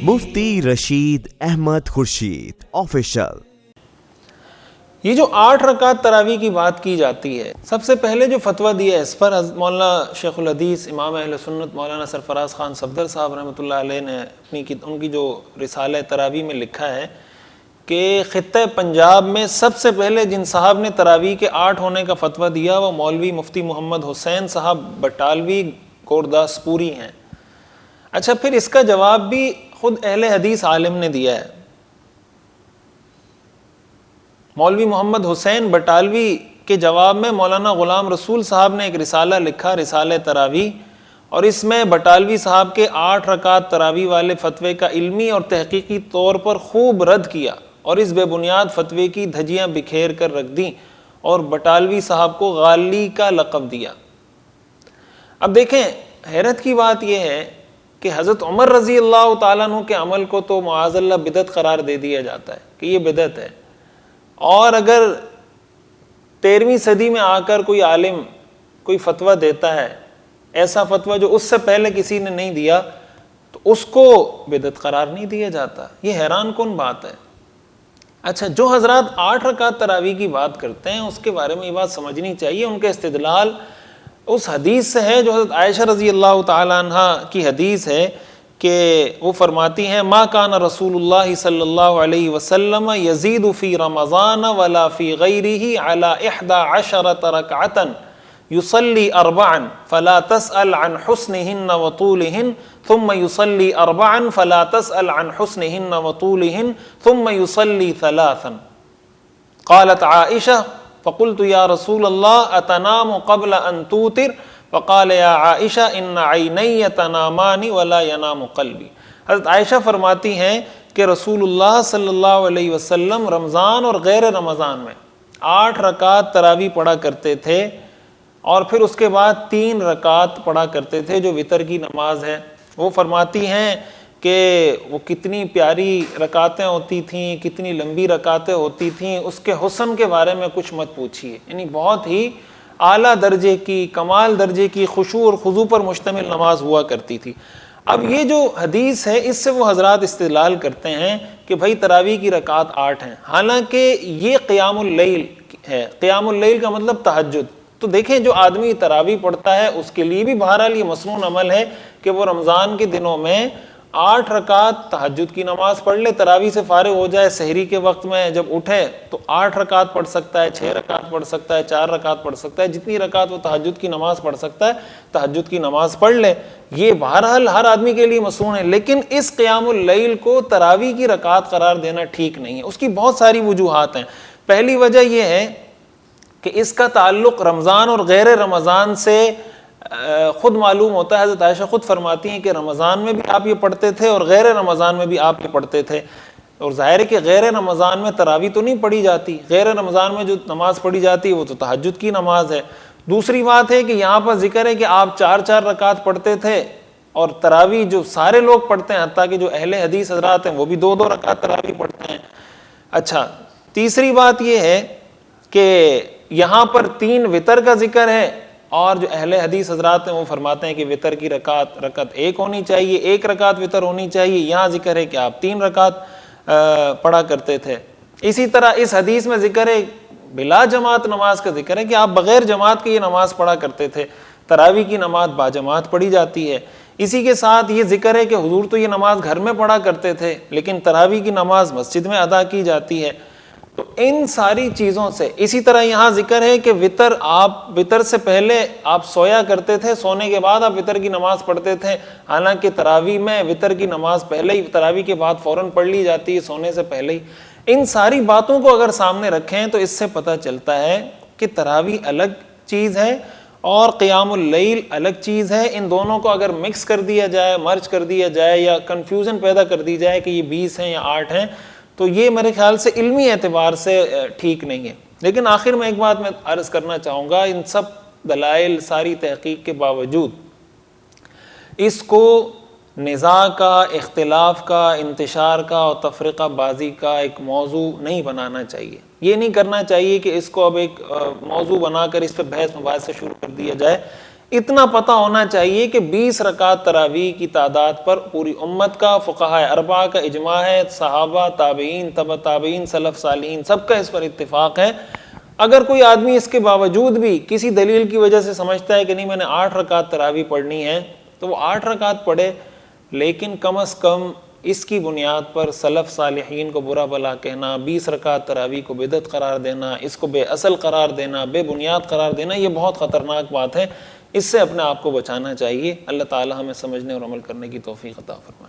مفتی Rashid Ahmad Khurshid official. یہ جو 8 رکعت تراویح کی بات کی جاتی ہے، سب سے پہلے جو فتویٰ دیا ہے اس پر مولانا شیخ الحدیث امام اہل سنت مولانا سرفراز خان صفدر صاحب رحمۃ اللہ علیہ نے ان کی جو رسالہ تراویح میں لکھا ہے کہ خطہ پنجاب میں سب سے پہلے جن صاحب نے تراویح کے 8 ہونے کا فتویٰ دیا وہ مولوی مفتی محمد حسین صاحب بٹالوی گورداس پوری ہیں۔ اچھا، پھر اس کا جواب بھی خود اہل حدیث عالم نے دیا ہے۔ مولوی محمد حسین بٹالوی کے جواب میں مولانا غلام رسول صاحب نے ایک رسالہ لکھا، رسالہ تراویح، اور اس میں بٹالوی صاحب کے 8 رکعت تراویح والے فتوے کا علمی اور تحقیقی طور پر خوب رد کیا اور اس بے بنیاد فتوے کی دھجیاں بکھیر کر رکھ دیں اور بٹالوی صاحب کو غالی کا لقب دیا۔ اب دیکھیں، حیرت کی بات یہ ہے کہ حضرت عمر رضی اللہ تعالیٰ عنہ کے عمل کو تو معاذ اللہ بدعت قرار دے دیا جاتا ہے کہ یہ بدعت ہے، اور اگر 13ویں صدی میں آ کر کوئی عالم کوئی فتویٰ دیتا ہے، ایسا فتویٰ جو اس سے پہلے کسی نے نہیں دیا، تو اس کو بدعت قرار نہیں دیا جاتا۔ یہ حیران کن بات ہے۔ اچھا، جو حضرات 8 رکعت تراویح کی بات کرتے ہیں اس کے بارے میں یہ بات سمجھنی چاہیے، ان کے استدلال اس حدیث سے ہے جو حضرت عائشہ رضی اللہ تعالی عنہ کی حدیث ہے کہ وہ فرماتی ہیں ما کان رسول اللہ صلی اللہ علیہ وسلم یزید فی رمضان ولا فی غیرہ علی 11 رکعتا یصلی 4 فلا تسأل عن حسنہن وطولہن ثم یصلی 4 فلا تسأل عن حسنہن وطولہن ثم یصلی 3 قالت عائشہ فقلت یا رسول اللہ اتنام قبل ان توتر فقال یا عائشہ ان عینی تنامان ولا ینام قلبی۔ حضرت عائشہ فرماتی ہیں کہ رسول اللہ صلی اللہ علیہ وسلم رمضان اور غیر رمضان میں 8 رکعت تراویح پڑھا کرتے تھے، اور پھر اس کے بعد 3 رکعت پڑھا کرتے تھے جو وتر کی نماز ہے۔ وہ فرماتی ہیں کہ وہ کتنی پیاری رکعتیں ہوتی تھیں، کتنی لمبی رکعتیں ہوتی تھیں، اس کے حسن کے بارے میں کچھ مت پوچھیے، یعنی بہت ہی اعلیٰ درجے کی، کمال درجے کی خشوع اور خضوع پر مشتمل نماز ہوا کرتی تھی۔ اب یہ جو حدیث ہے اس سے وہ حضرات استدلال کرتے ہیں کہ بھائی تراویح کی رکعت 8 ہیں، حالانکہ یہ قیام اللیل ہے۔ قیام اللیل کا مطلب تہجد۔ تو دیکھیں، جو آدمی تراویح پڑھتا ہے اس کے لیے بھی بہرحال یہ مسنون عمل ہے کہ وہ رمضان کے دنوں میں 8 رکعت تہجد کی نماز پڑھ لے، تراویح سے فارغ ہو جائے، سحری کے وقت میں جب اٹھے تو 8 رکعت پڑھ سکتا ہے، 6 رکعت پڑھ سکتا ہے، 4 رکعت پڑھ سکتا ہے، جتنی رکعت وہ تہجد کی نماز پڑھ سکتا ہے تہجد کی نماز پڑھ لے۔ یہ بہرحال ہر آدمی کے لیے مسنون ہے، لیکن اس قیام اللیل کو تراویح کی رکعت قرار دینا ٹھیک نہیں ہے۔ اس کی بہت ساری وجوہات ہیں۔ پہلی وجہ یہ ہے کہ اس کا تعلق رمضان اور غیر رمضان سے خود معلوم ہوتا ہے۔ حضرت عائشہ خود فرماتی ہیں کہ رمضان میں بھی آپ یہ پڑھتے تھے اور غیر رمضان میں بھی آپ یہ پڑھتے تھے، اور ظاہر ہے کہ غیر رمضان میں تراویح تو نہیں پڑھی جاتی، غیر رمضان میں جو نماز پڑھی جاتی ہے وہ تو تہجد کی نماز ہے۔ دوسری بات ہے کہ یہاں پر ذکر ہے کہ آپ 4 رکعت پڑھتے تھے، اور تراویح جو سارے لوگ پڑھتے ہیں، حتیٰ کہ جو اہل حدیث حضرات ہیں وہ بھی 2 رکعت تراویح پڑھتے ہیں۔ اچھا، تیسری بات یہ ہے کہ یہاں پر 3 وتر کا ذکر ہے، اور جو اہل حدیث حضرات ہیں وہ فرماتے ہیں کہ وتر کی رکعت 1 ہونی چاہیے، 1 رکعت وتر ہونی چاہیے۔ یہاں ذکر ہے کہ آپ 3 رکعت پڑھا کرتے تھے۔ اسی طرح اس حدیث میں ذکر ہے، بلا جماعت نماز کا ذکر ہے کہ آپ بغیر جماعت کے یہ نماز پڑھا کرتے تھے۔ تراویح کی نماز باجماعت پڑھی جاتی ہے۔ اسی کے ساتھ یہ ذکر ہے کہ حضور تو یہ نماز گھر میں پڑھا کرتے تھے، لیکن تراویح کی نماز مسجد میں ادا کی جاتی ہے۔ تو ان ساری چیزوں سے، اسی طرح یہاں ذکر ہے کہ وتر سے پہلے آپ سویا کرتے تھے، سونے کے بعد آپ وتر کی نماز پڑھتے تھے، حالانکہ تراویح میں وتر کی نماز پہلے ہی، تراویح کے بعد فوراً پڑھ لی جاتی ہے سونے سے پہلے ہی۔ ان ساری باتوں کو اگر سامنے رکھیں تو اس سے پتہ چلتا ہے کہ تراویح الگ چیز ہے اور قیام اللیل الگ چیز ہے۔ ان دونوں کو اگر مکس کر دیا جائے، مرج کر دیا جائے، یا کنفیوژن پیدا کر دی جائے کہ یہ 20 ہیں یا 8 ہیں، تو یہ میرے خیال سے علمی اعتبار سے ٹھیک نہیں ہے۔ لیکن آخر میں ایک بات میں عرض کرنا چاہوں گا، ان سب دلائل، ساری تحقیق کے باوجود اس کو نزاع کا، اختلاف کا، انتشار کا اور تفرقہ بازی کا ایک موضوع نہیں بنانا چاہیے۔ یہ نہیں کرنا چاہیے کہ اس کو اب ایک موضوع بنا کر اس پہ بحث مباحثہ شروع کر دیا جائے۔ اتنا پتہ ہونا چاہیے کہ 20 رکعت تراویح کی تعداد پر پوری امت کا، فقہائے اربعہ کا اجماع ہے، صحابہ، تابعین، تبع تابعین، سلف صالحین سب کا اس پر اتفاق ہے۔ اگر کوئی آدمی اس کے باوجود بھی کسی دلیل کی وجہ سے سمجھتا ہے کہ نہیں میں نے 8 رکعت تراویح پڑھنی ہے تو وہ 8 رکعت پڑھے، لیکن کم از کم اس کی بنیاد پر سلف صالحین کو برا بھلا کہنا، 20 رکعت تراویح کو بدعت قرار دینا، اس کو بے اصل قرار دینا، بے بنیاد قرار دینا، یہ بہت خطرناک بات ہے۔ اس سے اپنے آپ کو بچانا چاہیے۔ اللہ تعالی ہمیں سمجھنے اور عمل کرنے کی توفیق عطا فرمائے۔